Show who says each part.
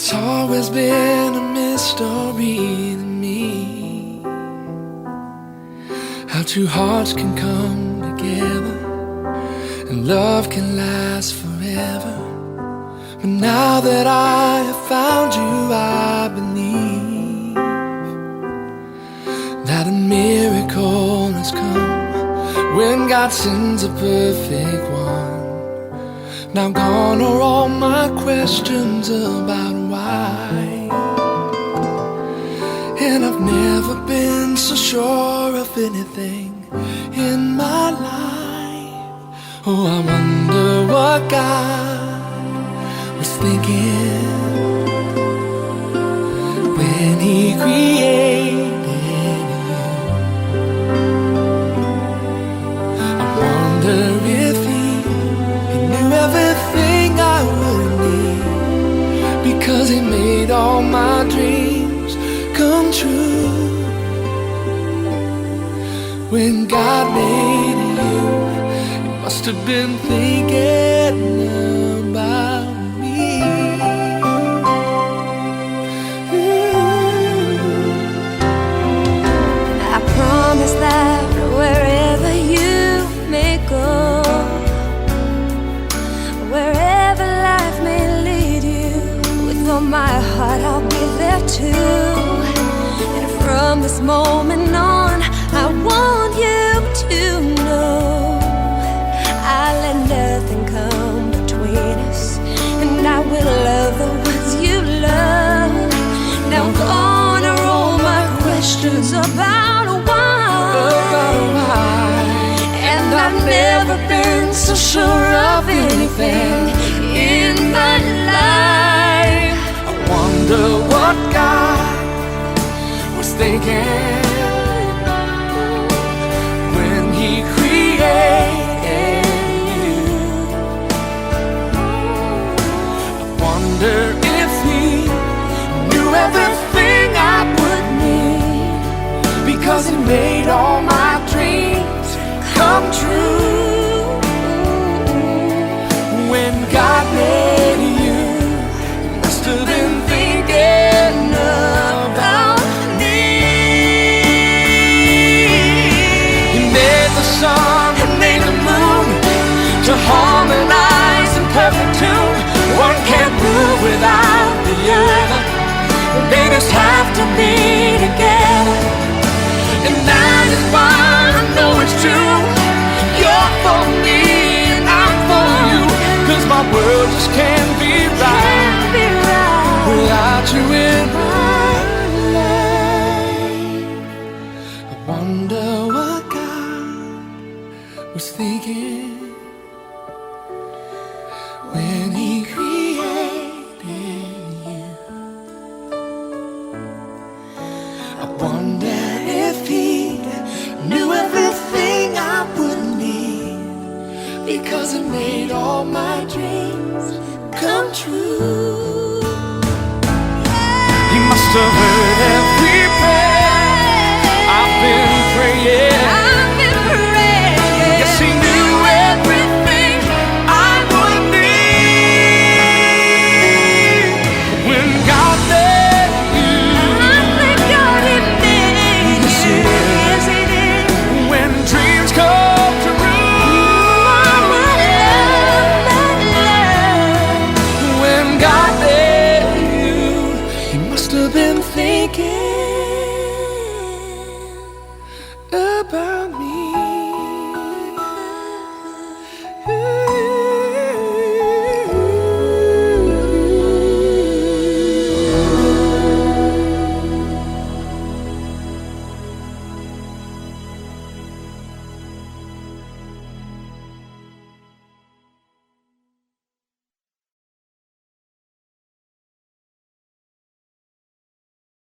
Speaker 1: It's always been a mystery to me how two hearts can come together and love can last forever. But now that I have found you, I believe that a miracle has come when God sends a perfect one. Now gone are all my questions about why, and I've never been so sure of anything in my life. Oh, I wonder what God was thinking when He created you. I wonder if He knew everything I would need, because He made all my dreams come true. When God made you, He must have been thinking about me.
Speaker 2: I promise that wherever you may go, wherever life may lead you, with all my heart I'll be there too. And from this moment on, I want you to know I let nothing come between us, and I will love the ones you love. Now gone are all my questions about why, and I've never been so sure of anything in my life.
Speaker 1: I wonder what God was thinking when He created you. I wonder if He knew everything I would need, because He made all my dreams come true. When God made you, He must have been thinking about me. He made the sun and made the moon to harmonize in perfect tune. One can't move without the other. They just have to be together, and that is why I know it's true. You're for me and I'm for you, 'cause my world just can't be right without you in my life. I wonder what God was thinking when He created you. I wonder if He knew everything I would need, because He made all my dreams come true. He must have heard every prayer I've been praying. Yes, He knew everything I would need. When God made you, yes, He did. When dreams come true, when God made you, He must have been thinking